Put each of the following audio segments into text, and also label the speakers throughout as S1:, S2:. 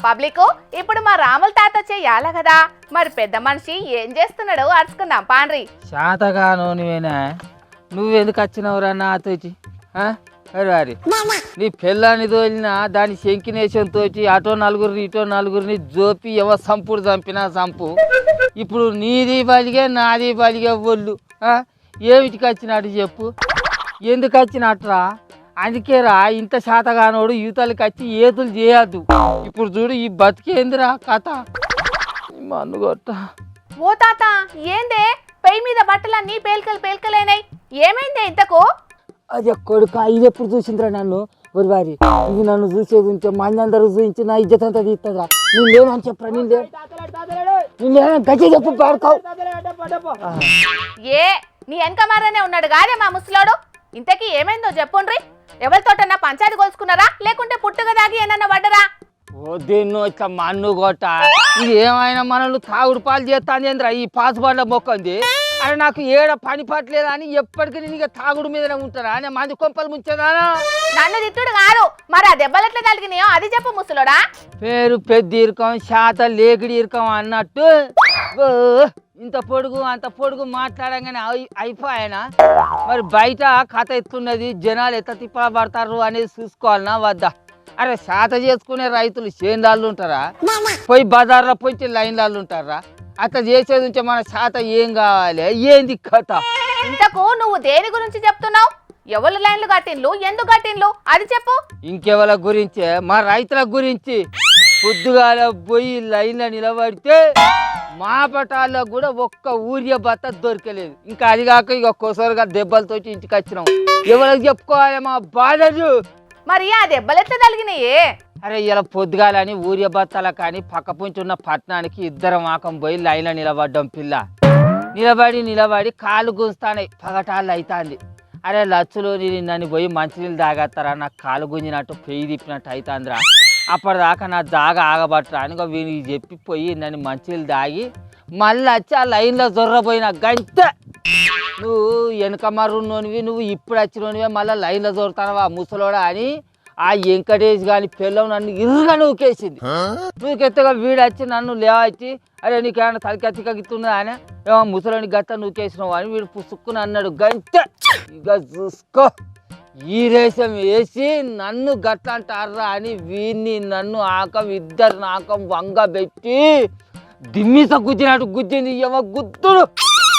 S1: Public ఇప్పుడు మా రాముల తాత చెయ్యాల కదా మరి పెద్ద మనిషి ఏం చేస్తున్నాడు అరుచుకుందాం పాండ్రి.
S2: శాతగాను నువ్వేనా నువ్వెందుకు వచ్చినవురా నాతోచి అరే నీ పిల్లాన్ని తోలినా దాని శంకినేషన్ తోచి అటో నలుగురిని ఇటో నలుగురిని జోపి ఎవ సంపుడు చంపినా చంపు. ఇప్పుడు నీది బలిగే నాది బలిగే ఒళ్ళు ఏమిటికి వచ్చినట్టు చెప్పు, ఎందుకు వచ్చినట్రా? అందుకేరా ఇంత శాతగానోడు యువతలకి వచ్చి ఏతులు చేయద్దు. ఇప్పుడు చూడు ఈ బతికేందిరా కథ మన్నుగొట్ట.
S1: ఓ తాత ఏందే పెయి మీద బట్టలన్నీ పేల్కలైనాయి, ఏమైందే ఇంతకు?
S2: అది కొడుక ఇది ఎప్పుడు చూసిందిరా నన్ను? ఒరి వారి ఇది నన్ను చూసేది ఉంటే మంది అందరూ చూపించి నా ఇజ్జత్ అంతా తీస్తుందిరా. నేను లేనని చెప్పరా? నేను గచ్చి చెప్పు పాడుతావు.
S1: ఏ నీ వెనక మారనే ఉన్నాడు కాదే మా ముసలోడు. ఇంతకీ ఏమైందో చెప్పుండ్రి. ఎవరితోటన్నా పంచాయతీ కొలుసుకున్నారా లేకుంటే పుట్టుగా దాగి ఏమన్నా పడ్డరా?
S2: ఓ దేన్నో ఇట్లా మన్ను కొట్ట ఇది ఏమైనా మనల్ని తాగుడు పాలు చేస్తాను ఏంద్రా ఈ పాసుబాట్ల మొక్కంది. అరే నాకు ఏడ పని పట్టలేదా అని ఎప్పటికీ నేను ఇక తాగుడు మీదనే ఉంటారా అని మంది కొంపలు ముంచేదానా?
S1: నన్ను తిట్టుడు కాదు మరి ఆ దెబ్బలు ఎట్లా తగిలినాయో అది చెప్పు ముసలోడా.
S2: పేరు పెద్ద ఇరకం శాత లేకిడి ఇరకం అన్నట్టు ఇంత పొడుగు అంత పొడుగు మాట్లాడంగానే అయిపోయానా? మరి బయట కథ ఎత్తున్నది, జనాలు ఎత్త తిప్ప పడతారు అనేది చూసుకోవాలనా వద్దా? అరే శాత చేసుకునే రైతులు చేనులాళ్ళు ఉంటారా? పోయి బజార్లో పోయి లైన్లాళ్ళు ఉంటారా? అట్లా చేసేది ఉంటే మన శాత ఏం కావాలి? ఏంది కథ?
S1: ఇంతకు నువ్వు దేని గురించి చెప్తున్నావు? ఎవరు లైన్లు కట్టిండ్లు, ఎందుకు కట్టిండ్లు అది చెప్పు.
S2: ఇంకెవరి గురించే? మా రైతుల గురించి. పొద్దుగాల పోయి లైన్లో నిలబడితే మా పటాల్లో కూడా ఒక్క ఊరియ బత్త దొరకలేదు. ఇంకా అది కాక ఇక ఒక్కోసారిగా దెబ్బలతో ఇంటికి వచ్చినాం. ఎవరికి చెప్పుకోవాలి మా బాధలు?
S1: మరి ఆ దెబ్బలు ఎట్లా తగిలినాయే?
S2: అరే ఇలా పొద్దుగాలని ఊరియ బత్తల కానీ పక్క పొంచి ఉన్న పట్టణానికి ఇద్దరం ఆకం పోయి లైన్లో నిలబడ్డాం. పిల్ల నిలబడి కాళ్ళు గుంజుతాయి, పగటాళ్ళు అవుతుంది. అరే లచ్చులో నన్ను పోయి మంచినీళ్ళు తాగేస్తారా? నాకు కాలు గుంజినట్టు పెయ్యి తిప్పినట్టు అవుతుందిరా. అప్పటిదాకా నా జాగ ఆగబట్టరా అని వీనికి చెప్పిపోయి నన్ను మంచినీళ్ళు తాగి మళ్ళీ వచ్చి ఆ లైన్లో జొర్రపోయిన గంటే. నువ్వు వెనక మర్రున్నోనివి, నువ్వు ఇప్పుడు వచ్చినోనివే మళ్ళీ లైన్లో జొరుతానవా ముసలోడా అని ఆ వెంకటేష్ గాని పిల్లం నన్ను ఇరుగా నూకేసింది. నూకెత్తగా వీడు వచ్చి నన్ను లేవచ్చి అరే నీకేమన్నా తలకెత్తికగిస్తున్నదా అని ఏమో ముసలోని గత్త నూకేసినావు అని వీడు పుసుక్కుని అన్నాడు గంతే. ఇక చూసుకో ఈ రేషం వేసి నన్ను గట్ల అంటారా అని వీడిని నన్ను ఆకం ఇద్దరు నాకం వంగ పెట్టి దిమ్మిస గుజ్జినట్టు గుజ్జింది. ఏమో గుద్దుడు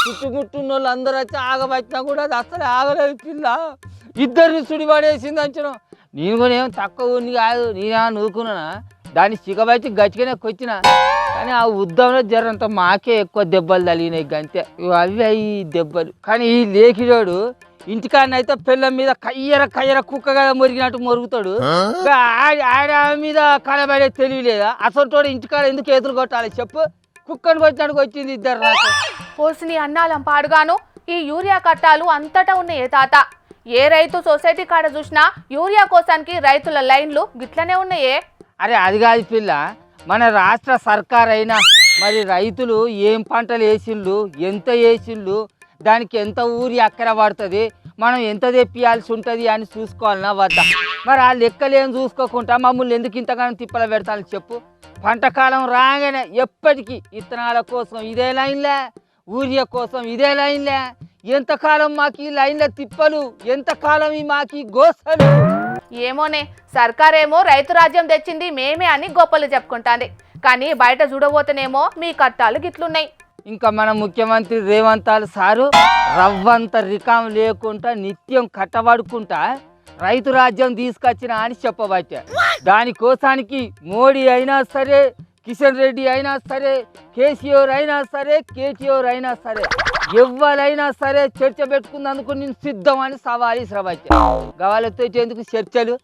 S2: చుట్టుముట్టున్న వాళ్ళు అందరూ వచ్చి ఆగబట్టినా కూడా అది అసలు ఆగలేదు. పిల్ల ఇద్దరిని సుడిపడేసింది అంచను. నేను కూడా ఏం తక్కువ ఉంది కాదు, నేనే నూకున్నానా దాన్ని సిగబట్టి గచ్చిగానే కొచ్చిన. కానీ ఆ ఉద్దంలో జరంత మాకే ఎక్కువ దెబ్బలు తగిలినాయి గంతే. అవి అవి దెబ్బలు. కానీ ఈ లేకిడోడు ఇంటికాడనైతే పిల్లం మీద కయ్యర కుక్క కదా మొరిగినట్టు మొరుగుతాడు. ఆడ మీద కనబడే తెలియలేదా? అసలు ఇంటికాడ ఎందుకు ఎదురు కొట్టాలి చెప్పు? కుక్కను కొట్టినట్టుకు వచ్చింది ఇద్దరు నాకు.
S1: పోసిని అన్నాలం పాడుగాను ఈ యూరియా కట్టాలు అంతటా ఉన్నాయి తాత. ఏ రైతు సొసైటీ కాడ చూసినా యూరియా కోసానికి రైతుల లైన్లు గిట్లనే ఉన్నాయే.
S2: అరే అది కాదు పిల్ల, మన రాష్ట్ర సర్కార్ అయినా మరి రైతులు ఏం పంటలు వేసిండ్లు, ఎంత వేసిండ్లు, దానికి ఎంత ఊరి అక్కర పడుతుంది, మనం ఎంత తెప్పియాల్సి ఉంటుంది అని చూసుకోవాలన్నా వద్దా? మరి ఆ లెక్కలేం చూసుకోకుండా మమ్మల్ని ఎందుకు ఇంతగానో తిప్పల పెడతాను చెప్పు? పంట కాలం రాగానే ఎప్పటికీ విత్తనాల కోసం ఇదే లైన్లే, ఊరియా కోసం ఇదే లైన్లే. ఎంతకాలం మాకు ఈ లైన్ల తిప్పలు, ఎంతకాలం ఈ మాకు గోసలు?
S1: ఏమోనే సర్కారేమో రైతు రాజ్యం తెచ్చింది మేమే అని గొప్పలు చెప్పుకుంటాంది. కానీ బయట చూడబోతేనేమో మీ కట్టాలు గిట్లున్నాయి.
S2: ఇంకా మన ముఖ్యమంత్రి రేవంత్ సారు రవ్వంత రికాం లేకుండా నిత్యం కట్టబడుకుంటా రైతు రాజ్యం తీసుకొచ్చిన అని చెప్పబట్టే. దానికోసానికి మోడీ అయినా సరే, కిషన్ రెడ్డి అయినా సరే, కేసీఆర్ అయినా సరే, కేటీఆర్ అయినా సరే, ఎవరైనా సరే చర్చ పెట్టుకున్నందుకు నేను సిద్ధం అని సవాల్ ఇసరబట్టే. గవాలతో ఎందుకు చర్చలు?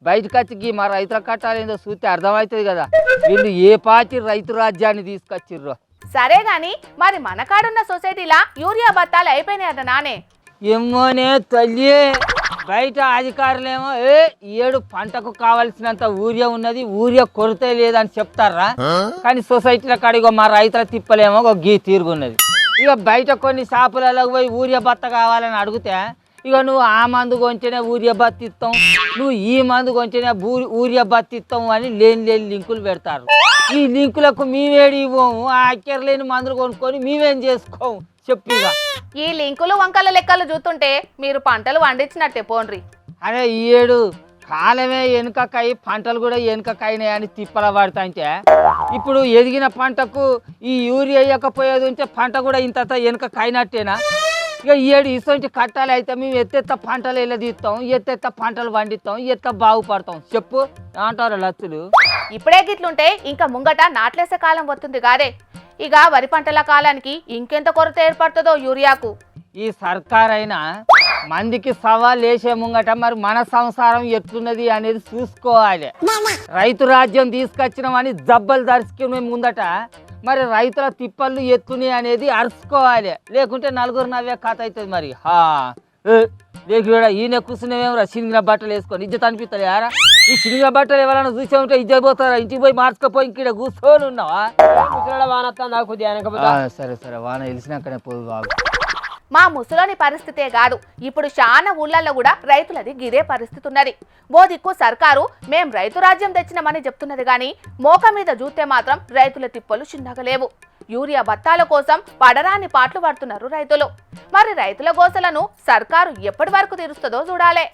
S2: బయటకు వచ్చి మా రైతుల కట్టాలేందో చూస్తే అర్థమవుతుంది కదా వీళ్ళు ఏ పార్టీ రైతు రాజ్యాన్ని తీసుకొచ్చిర్రో.
S1: సరే గాని మరి మన కాడున్న సొసైటీలా యూరియా బత్తాలు అయిపోయినాయట నానే.
S2: ఏమోనే తల్లి, బయట అధికారులేమో ఏడు పంటకు కావాల్సినంత ఊరియా ఉన్నది, ఊరియా కొరత లేదని చెప్తారా? కానీ సొసైటీల కాడిగో మా రైతుల తిప్పలేమో గీ తీరుగున్నది. ఇక బయట కొన్ని షాపులలో పోయి ఊరియా బత్త కావాలని అడిగితే ఇక నువ్వు ఆ మందు కొంచెనే ఊరియా బత్తి ఇస్తాం, నువ్వు ఈ మందు కొంచెనే ఊరియా బత్తి ఇస్తాం అని లేని లింకులు పెడతారు. ఈ లింకులకు మేమేడి ఇవ్వము, ఆ అక్కర లేని మందులు కొనుక్కొని మేమేం చేసుకోము చెప్పిగా.
S1: ఈ లింకులు వంకల లెక్కలు చూస్తుంటే మీరు పంటలు పండించినట్టే పోన్రి.
S2: అరే ఈ ఏడు కాలమే వెనుకకాయి పంటలు కూడా వెనుకకాయినాయి అని తిప్పల పడతాంటే ఇప్పుడు ఎదిగిన పంటకు ఈ యూరియా వేయకపోయేది ఉంటే పంట కూడా ఇంత వెనుక కాయినట్టేనా? ఇక ఈ ఏడు ఇసొంటి కట్టాలి అయితే మేము ఎత్తెత్త పంటలు ఎలా తీస్తాం, ఎత్తెత్త పంటలు పండిస్తాం, ఎత్త బాగుపడతాం చెప్పు అంటారు లచ్చులు.
S1: ఇప్పుడే గిట్లుంటే ఇంకా ముంగట నాట్లేసే కాలం వస్తుంది కాదే. ఇక వరి పంటల కాలానికి ఇంకెంత కొరత ఏర్పడుతుందో యూరియాకు.
S2: ఈ సర్కారైనా మందికి సవాల్ వేసే ముంగట మరి మన సంసారం ఎట్లున్నది అనేది చూసుకోవాలి. రైతు రాజ్యం తీసుకొచ్చినామని జబ్బలు దర్శకునే ముందట మరి రైతుల తిప్పళ్ళు ఎత్తున్నాయి అనేది అరుచుకోవాలి, లేకుంటే నలుగురు నవ్వే కథ అవుతుంది. మరి లేకుండా ఈయన కూర్చునేమరా చినిగిన బట్టలు వేసుకొని ఇజ్జత్ అనిపిస్తుంది యారా? ఈ చినిగిన బట్టలు ఎవరైనా చూసే ఉంటే ఇజ్జత్ పోతారా? ఇంటికి పోయి మార్చుకపోయి ఇక్కడ కూర్చొని ఉన్నావా? సరే సరే వాన తెలిసినాకనే పోదు బాబు.
S1: మా ముసలోని పరిస్థితే కాదు, ఇప్పుడు చాలా ఊళ్ళల్లో కూడా రైతులది గిదే పరిస్థితి ఉన్నది. ఓ దిక్కు సర్కారు మేం రైతు రాజ్యం తెచ్చినామని చెప్తున్నది కానీ మోక మీద చూస్తే మాత్రం రైతుల తిప్పలు చిన్నగా లేవు. యూరియా బత్తాల కోసం పడరాని పాటలు పడుతున్నారు రైతులు. మరి రైతుల గోసలను సర్కారు ఎప్పటి వరకు తీరుస్తుందో చూడాలే.